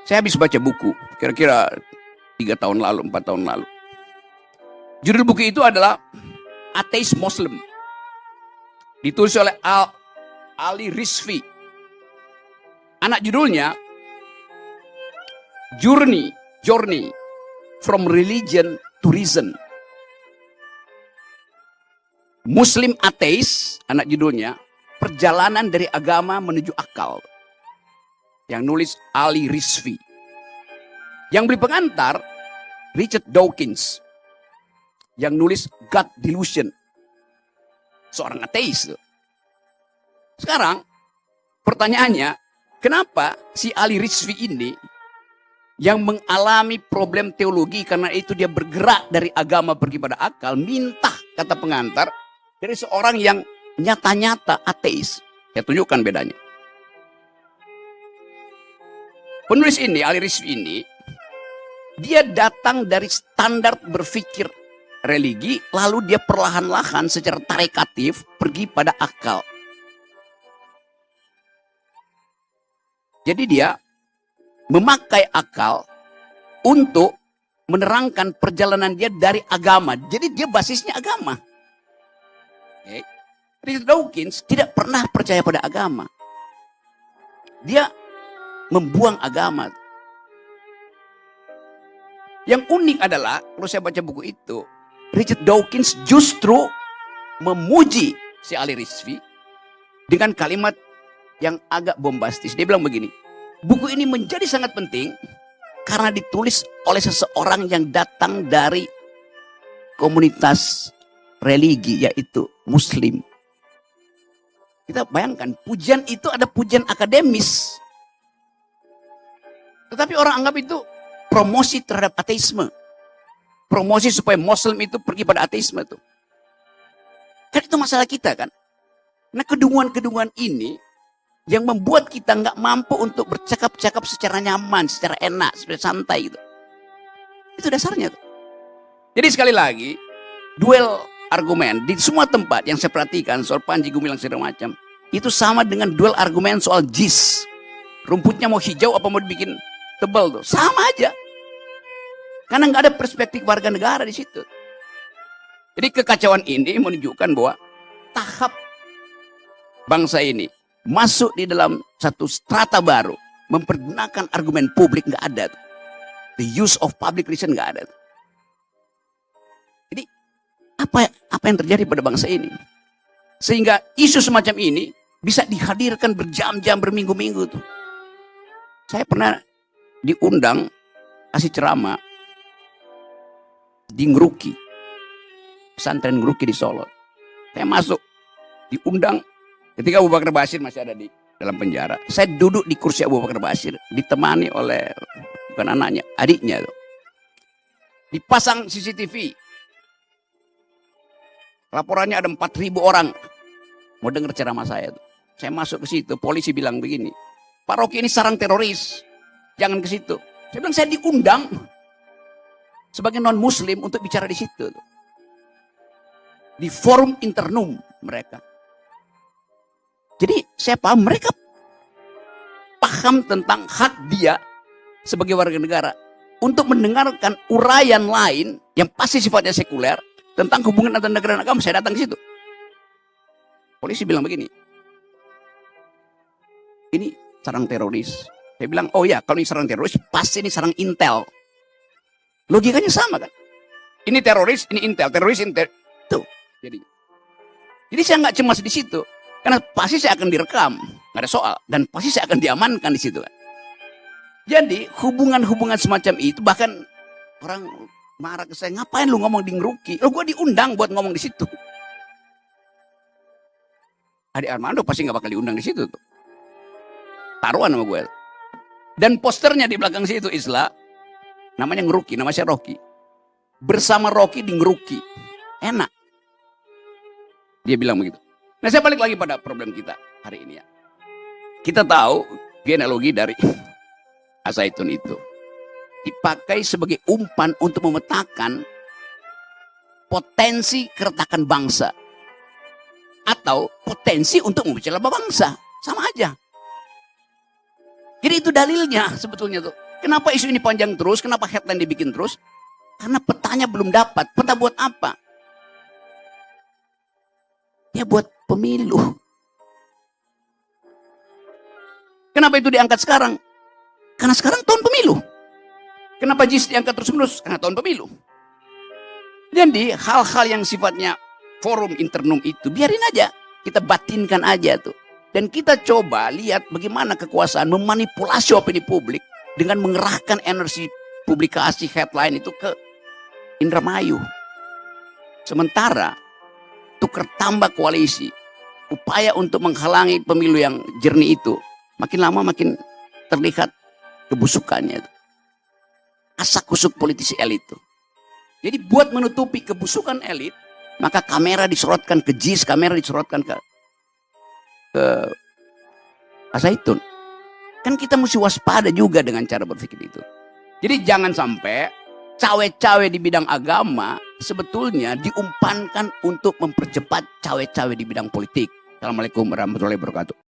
Saya habis baca buku, kira-kira 3 tahun lalu, 4 tahun lalu. Judul buku itu adalah Atheist Muslim. Ditulis oleh Ali Rizvi. Anak judulnya Journey from Religion to Reason. Muslim Atheist, anak judulnya, Perjalanan dari Agama Menuju Akal. Yang nulis Ali Rizvi. Yang beli pengantar Richard Dawkins. Yang nulis God Delusion. Seorang ateis. Sekarang pertanyaannya, kenapa si Ali Rizvi ini yang mengalami problem teologi karena itu dia bergerak dari agama pergi pada akal, minta, kata pengantar, dari seorang yang nyata-nyata ateis. Saya tunjukkan bedanya. Penulis ini, Ali Rizvi ini, dia datang dari standar berpikir religi, lalu dia perlahan-lahan secara tarekatif pergi pada akal. Jadi dia memakai akal untuk menerangkan perjalanan dia dari agama. Jadi dia basisnya agama. Okay. Richard Dawkins tidak pernah percaya pada agama. Dia membuang agama. Yang unik adalah, kalau saya baca buku itu, Richard Dawkins justru memuji si Ali Rizvi dengan kalimat yang agak bombastis. Dia bilang begini, buku ini menjadi sangat penting karena ditulis oleh seseorang yang datang dari komunitas religi, yaitu Muslim. Kita bayangkan, pujian itu ada pujian akademis. Tetapi orang anggap itu promosi terhadap ateisme. Promosi supaya Muslim itu pergi pada ateisme tuh. Kan itu masalah kita kan. Nah, kedunguan-kedunguan ini yang membuat kita nggak mampu untuk bercakap-cakap secara nyaman, secara enak, secara santai gitu. Itu dasarnya tuh. Jadi sekali lagi, duel argumen di semua tempat yang saya perhatikan soal Panji Gumilang segala macam, itu sama dengan duel argumen soal JIS. Rumputnya mau hijau apa mau dibikin tebal tuh, sama aja. Karena nggak ada perspektif warga negara di situ. Jadi kekacauan ini menunjukkan bahwa tahap bangsa ini masuk di dalam satu strata baru, mempergunakan argumen publik nggak ada. The use of public reason nggak ada. Jadi apa yang terjadi pada bangsa ini? Sehingga isu semacam ini bisa dihadirkan berjam-jam, berminggu-minggu tuh. Saya pernah diundang kasih ceramah di Ngruki, pesantren Ngruki di Solo. Saya masuk, diundang ketika Abu Bakar Basir masih ada di dalam penjara. Saya duduk di kursi Abu Bakar Basir, ditemani oleh bukan anaknya, adiknya tuh. Dipasang CCTV. Laporannya ada 4.000 orang mau dengar ceramah saya tuh. Saya masuk ke situ, polisi bilang begini, Pak Rocky ini sarang teroris, jangan ke situ. Saya bilang saya diundang sebagai non-muslim untuk bicara di situ. Di forum internum mereka. Jadi saya paham, mereka paham tentang hak dia sebagai warga negara untuk mendengarkan uraian lain yang pasti sifatnya sekuler tentang hubungan antara negara dan agama. Saya datang ke situ. Polisi bilang begini, ini sarang teroris. Saya bilang, oh ya, kalau ini sarang teroris, pasti ini sarang intel. Logikanya sama kan? Ini teroris, ini intel, teroris, intel. Tuh. Jadi saya nggak cemas di situ, karena pasti saya akan direkam, nggak ada soal, dan pasti saya akan diamankan di situ kan. Jadi hubungan-hubungan semacam itu, bahkan orang marah ke saya, ngapain lu ngomong di Ngruki? Lo gue diundang buat ngomong di situ. Ade Armando pasti nggak bakal diundang di situ tuh. Taruhan sama gue. Dan posternya di belakang situ Islam. Namanya Ngruki, nama saya Rocky. Bersama Rocky di Ngruki. Enak. Dia bilang begitu. Nah, saya balik lagi pada problem kita hari ini ya. Kita tahu genealogi dari Azaitun itu dipakai sebagai umpan untuk memetakan potensi keretakan bangsa atau potensi untuk memecah belah bangsa. Sama aja. Jadi itu dalilnya sebetulnya tuh. Kenapa isu ini panjang terus? Kenapa headline dibikin terus? Karena petanya belum dapat. Peta buat apa? Ya buat pemilu. Kenapa itu diangkat sekarang? Karena sekarang tahun pemilu. Kenapa JIS diangkat terus-menerus? Karena tahun pemilu. Jadi hal-hal yang sifatnya forum internum itu biarin aja. Kita batinkan aja tuh. Dan kita coba lihat bagaimana kekuasaan memanipulasi opini publik dengan mengerahkan energi publikasi headline itu ke Indramayu. Sementara tukar tambah koalisi, upaya untuk menghalangi pemilu yang jernih itu, makin lama makin terlihat kebusukannya. Asak-kusuk politisi elit itu. Jadi buat menutupi kebusukan elit, maka kamera disorotkan ke JIS, kamera disorotkan ke Al-Zaitun. Kan kita mesti waspada juga dengan cara berpikir itu. Jadi jangan sampai cawe-cawe di bidang agama sebetulnya diumpankan untuk mempercepat cawe-cawe di bidang politik. Assalamualaikum warahmatullahi wabarakatuh.